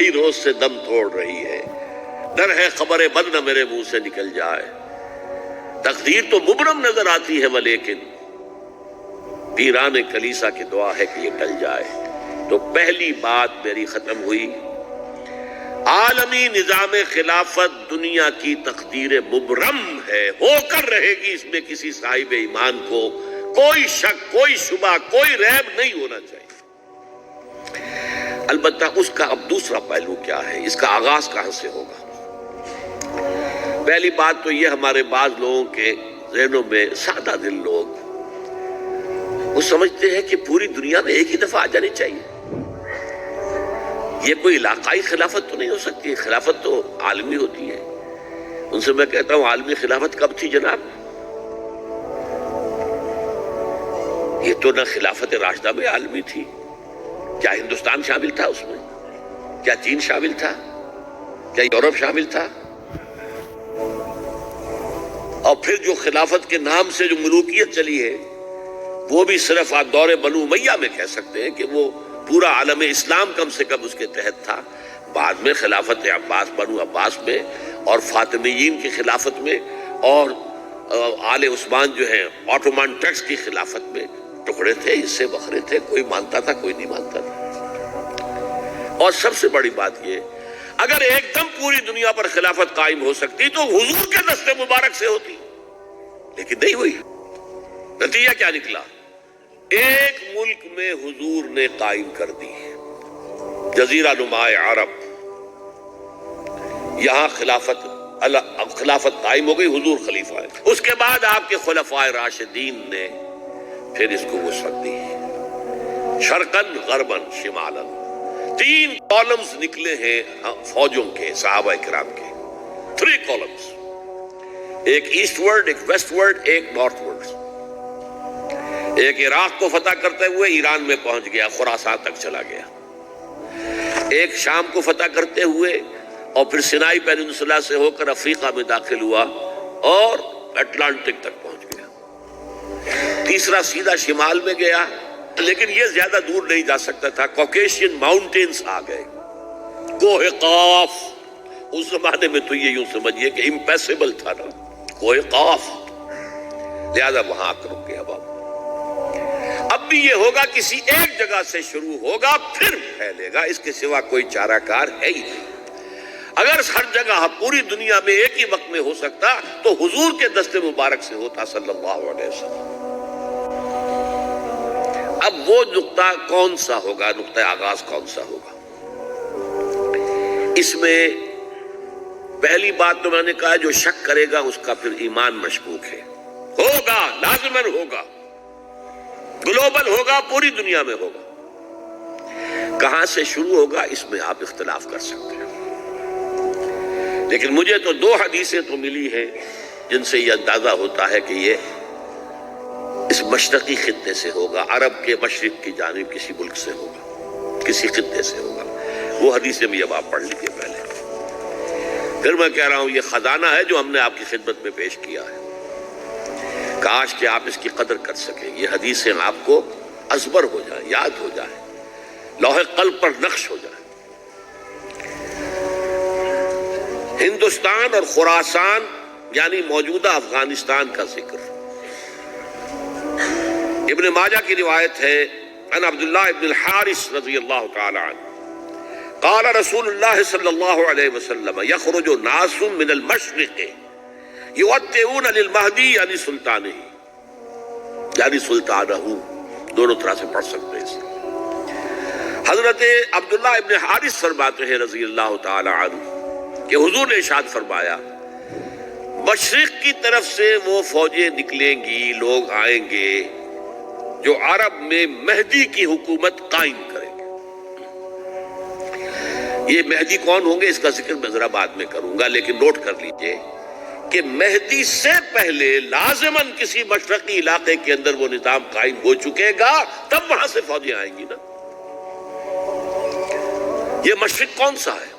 وہی روز سے دم توڑ رہی ہے، ڈر ہے خبر بد نہ میرے منہ سے نکل جائے، تقدیر تو مبرم نظر آتی ہے ولیکن پیران کلیسا کی دعا ہے کہ یہ ٹل جائے۔ تو پہلی بات میری ختم ہوئی، عالمی نظام خلافت دنیا کی تقدیر مبرم ہے، ہو کر رہے گی، اس میں کسی صاحب ایمان کو کوئی شک، کوئی شبہ، کوئی ریب نہیں ہونا چاہیے۔ البتہ اس کا اب دوسرا پہلو کیا ہے، اس کا آغاز کہاں سے ہوگا؟ پہلی بات تو یہ، ہمارے بعض لوگوں کے ذہنوں میں، سادہ دل لوگ وہ سمجھتے ہیں کہ پوری دنیا میں ایک ہی دفعہ آ جانی چاہیے، یہ کوئی علاقائی خلافت تو نہیں ہو سکتی، خلافت تو عالمی ہوتی ہے۔ ان سے میں کہتا ہوں عالمی خلافت کب تھی جناب؟ یہ تو نہ خلافت راشدہ میں عالمی تھی، کیا ہندوستان شامل تھا اس میں؟ کیا چین شامل تھا؟ کیا یورپ شامل تھا؟ اور پھر جو خلافت کے نام سے جو ملوکیت چلی ہے وہ بھی صرف آپ دور بنو امیہ میں کہہ سکتے ہیں کہ وہ پورا عالم اسلام کم سے کم اس کے تحت تھا۔ بعد میں خلافت عباس، بنو عباس میں اور فاطمیین کی خلافت میں اور آل عثمان جو ہیں آٹومان ٹرکس کی خلافت میں ٹکڑے تھے، حصے بکھرے تھے، کوئی مانتا تھا کوئی نہیں مانتا تھا۔ اور سب سے بڑی بات یہ، اگر ایک دم پوری دنیا پر خلافت قائم ہو سکتی تو حضور کے دست مبارک سے ہوتی، لیکن نہیں ہوئی۔ نتیجہ کیا نکلا؟ ایک ملک میں حضور نے قائم کر دی، جزیرہ نما عرب، یہاں خلافت قائم ہو گئی، حضور خلیفہ ہے۔ اس کے بعد آپ کے خلفائے راشدین نے پھر اس کو وسعت دی، شرقاً غرباً شمالاً، 3 کالمز نکلے ہیں فوجوں کے، صحابہ کرام کے، 3 کالمز، ایک ایسٹ ورڈ، ایک ویسٹ ورڈ، ایک نارتھ ورڈ۔ ایک عراق کو فتح کرتے ہوئے ایران میں پہنچ گیا، خراسان تک چلا گیا، ایک شام کو فتح کرتے ہوئے اور پھر سینائی پیننسولا سے ہو کر افریقہ میں داخل ہوا اور اٹلانٹک تک پہنچ گیا، تیسرا سیدھا شمال میں گیا، لیکن یہ زیادہ دور نہیں جا سکتا تھا، کوکیشین ماؤنٹینز آ گئے، کوہ قاف، اس زمانے میں تو یہ یوں سمجھیے کہ امپیسیبل تھا نا، کوہ قاف، لہذا وہاں آ کر رک گیا بابا۔ اب بھی یہ ہوگا، کسی ایک جگہ سے شروع ہوگا پھر پھیلے گا، اس کے سوا کوئی چارہ کار ہے ہی نہیں۔ اگر ہر جگہ پوری دنیا میں ایک ہی وقت میں ہو سکتا تو حضور کے دست مبارک سے ہوتا صلی اللہ علیہ وسلم۔ اب وہ نقطہ کون سا ہوگا، نقطہ آغاز کون سا ہوگا؟ اس میں پہلی بات تو میں نے کہا، جو شک کرے گا اس کا پھر ایمان مشکوک ہے، ہوگا، لازماً ہوگا، گلوبل ہوگا، پوری دنیا میں ہوگا۔ کہاں سے شروع ہوگا اس میں آپ اختلاف کر سکتے ہیں، لیکن مجھے تو 2 حدیثیں تو ملی ہیں جن سے یہ اندازہ ہوتا ہے کہ یہ اس مشرقی خطے سے ہوگا، عرب کے مشرق کی جانب کسی ملک سے ہوگا، کسی خطے سے ہوگا۔ وہ حدیثیں بھی اب آپ پڑھ لیجیے پہلے، پھر میں کہہ رہا ہوں یہ خزانہ ہے جو ہم نے آپ کی خدمت میں پیش کیا ہے، کاش کہ آپ اس کی قدر کر سکیں، یہ حدیثیں آپ کو ازبر ہو جائیں، یاد ہو جائیں، لوح قلب پر نقش ہو جائیں۔ ہندوستان اور خراسان یعنی موجودہ افغانستان کا ذکر ابن ماجہ کی روایت ہے، عن عبداللہ ابن الحارث رضی اللہ تعالی عنہ قال رسول اللہ صلی اللہ علیہ وسلم یخرج ناس من المشرق یوطئون للمہدی یعنی سلطانہ، یعنی سلطانہ، دونوں طرح سے پڑھ سکتے ہیں۔ حضرت عبداللہ ابن حارث فرماتے ہیں رضی اللہ تعالی عنہ کہ حضور نے ارشاد فرمایا، مشرق کی طرف سے وہ فوجیں نکلیں گی، لوگ آئیں گے جو عرب میں مہدی کی حکومت قائم کریں گے۔ یہ مہدی کون ہوں گے اس کا ذکر میں ذرا بعد میں کروں گا، لیکن نوٹ کر لیجئے کہ مہدی سے پہلے لازماً کسی مشرقی علاقے کے اندر وہ نظام قائم ہو چکے گا، تب وہاں سے فوجیں آئیں گی نا۔ یہ مشرق کون سا ہے؟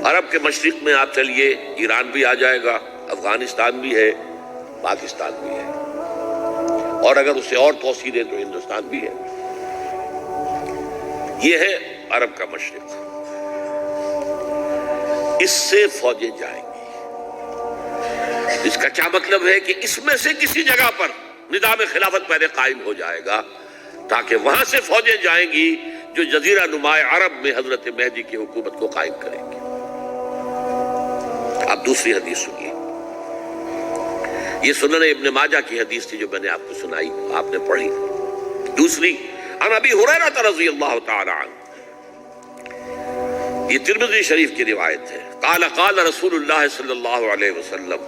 عرب کے مشرق میں آپ چلیے، ایران بھی آ جائے گا، افغانستان بھی ہے، پاکستان بھی ہے، اور اگر اسے اور توسیع دیں تو ہندوستان بھی ہے۔ یہ ہے عرب کا مشرق۔ اس سے فوجیں جائیں گی۔ اس کا کیا مطلب ہے کہ اس میں سے کسی جگہ پر نظام خلافت پہلے قائم ہو جائے گا تاکہ وہاں سے فوجیں جائیں گی جو جزیرہ نما عرب میں حضرت مہدی کی حکومت کو قائم کریں گی۔ اب دوسری حدیث سنیے، یہ سنن ابن ماجہ کی حدیث تھی جو میں نے آپ کو سنائی، آپ نے پڑھی۔ دوسری عن ابی ہریرہ رضی اللہ تعالی عنہ، یہ ترمذی شریف کی روایت ہے، قال قال رسول اللہ صلی اللہ علیہ وسلم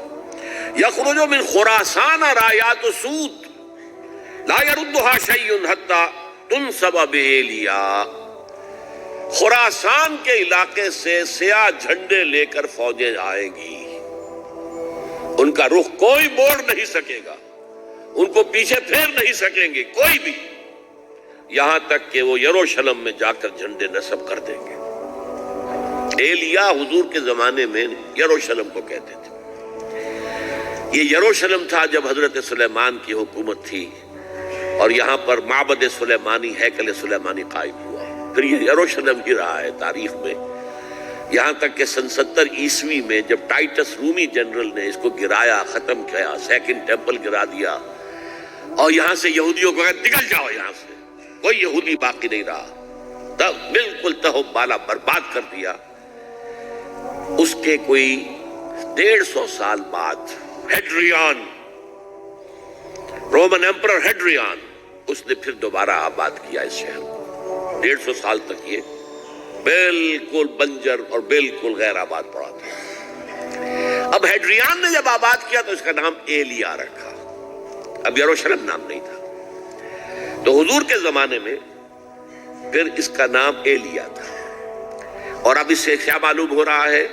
یخرج من خراسان رایات سود لا يردها شیء حتی تنصب بإیلیا، خراسان کے علاقے سے سیاہ جھنڈے لے کر فوجیں آئیں گی، ان کا رخ کوئی موڑ نہیں سکے گا، ان کو پیچھے پھیر نہیں سکیں گے کوئی بھی، یہاں تک کہ وہ یروشلم میں جا کر جھنڈے نصب کر دیں گے۔ ایلیا حضور کے زمانے میں یروشلم کو کہتے تھے۔ یہ یروشلم تھا جب حضرت سلیمان کی حکومت تھی اور یہاں پر معبد سلیمانی، ہیکل سلیمانی قائم ہوا، پھر یہ یروشلم ہی رہا ہے تاریخ میں، یہاں تک کہ سن 70 عیسوی میں جب ٹائٹس رومی جنرل نے اس کو گرایا، ختم کیا، سیکنڈ ٹیمپل گرا دیا اور یہاں سے یہودیوں کو کہا نکل جاؤ، یہاں سے کوئی یہودی باقی نہیں رہا، تب بالکل تہم بالا برباد کر دیا۔ اس کے کوئی 150 سال بعد ہیڈریان، رومن ایمپرر ہیڈریان، اس نے پھر دوبارہ آباد کیا اس شہر کو۔ 150 سال تک یہ بالکل بنجر اور بالکل غیر آباد پڑا تھا۔ اب ہیڈریان نے جب آباد کیا تو اس کا نام ایلیا رکھا، اب یروشلم نام نہیں تھا، تو حضور کے زمانے میں پھر اس کا نام ایلیا تھا۔ اور اب اس سے کیا معلوم ہو رہا ہے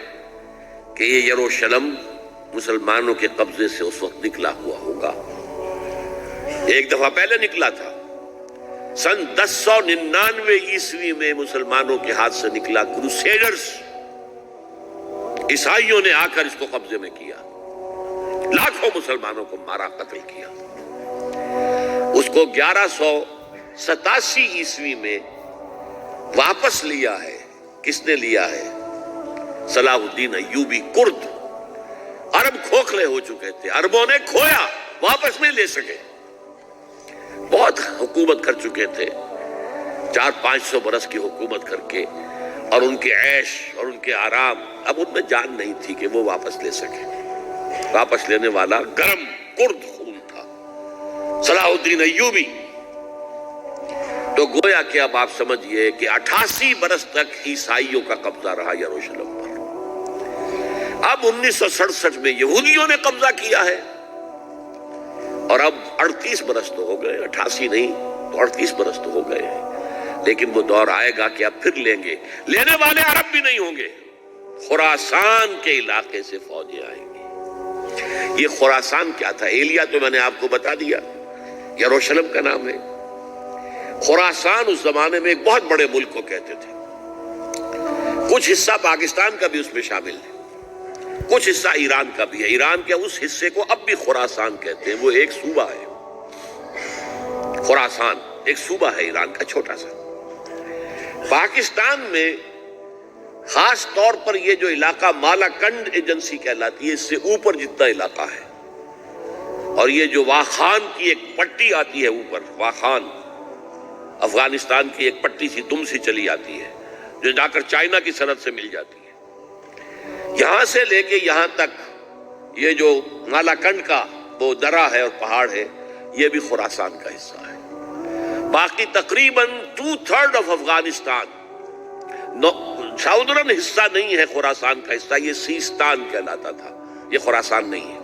کہ یہ یروشلم مسلمانوں کے قبضے سے اس وقت نکلا ہوا ہوگا، ایک دفعہ پہلے نکلا تھا، سن 1099 عیسوی میں مسلمانوں کے ہاتھ سے نکلا، کروسیڈرز عیسائیوں نے آ کر اس کو قبضے میں کیا، لاکھوں مسلمانوں کو مارا، قتل کیا۔ اس کو 1187 عیسوی میں واپس لیا ہے۔ کس نے لیا ہے؟ صلاح الدین ایوبی، کرد۔ عرب کھوکھلے ہو چکے تھے، عربوں نے کھویا، واپس نہیں لے سکے، بہت حکومت کر چکے تھے، 400-500 برس کی حکومت کر کے، اور ان کے عیش اور ان کے آرام، اب ان میں جان نہیں تھی کہ وہ واپس لے سکے۔ واپس لینے والا گرم کرد خون تھا، صلاح الدین ایوبی۔ تو گویا کہ اب آپ سمجھئے کہ 88 برس تک عیسائیوں کا قبضہ رہا یروشلم پر۔ اب 1967 میں یہودیوں نے قبضہ کیا ہے، اور اب 38 برس تو ہو گئے، 88 نہیں تو 38 برس تو ہو گئے ہیں، لیکن وہ دور آئے گا کہ اب پھر لیں گے، لینے والے عرب بھی نہیں ہوں گے، خراسان کے علاقے سے فوجیں آئیں گی۔ یہ خراسان کیا تھا؟ ایلیا تو میں نے آپ کو بتا دیا، یروشلم کا نام ہے۔ خراسان اس زمانے میں ایک بہت بڑے ملک کو کہتے تھے، کچھ حصہ پاکستان کا بھی اس میں شامل ہے، کچھ حصہ ایران کا بھی ہے، ایران کے اس حصے کو اب بھی خراسان کہتے ہیں، وہ ایک صوبہ ہے، خراسان ایک صوبہ ہے ایران کا چھوٹا سا۔ پاکستان میں خاص طور پر یہ جو علاقہ مالا کنڈ ایجنسی کہلاتی ہے، اس سے اوپر جتنا علاقہ ہے، اور یہ جو واخان کی ایک پٹی آتی ہے اوپر، واخان افغانستان کی ایک پٹی سی دم سی چلی آتی ہے جو جا کر چائنا کی سرحد سے مل جاتی ہے، یہاں سے لے کے یہاں تک یہ جو مالا کنڈ کا وہ درہ ہے اور پہاڑ ہے، یہ بھی خراسان کا حصہ ہے۔ باقی تقریباً 2/3 آف افغانستان، ساؤدرن حصہ نہیں ہے خراسان کا حصہ، یہ سیستان کہلاتا تھا، یہ خراسان نہیں ہے۔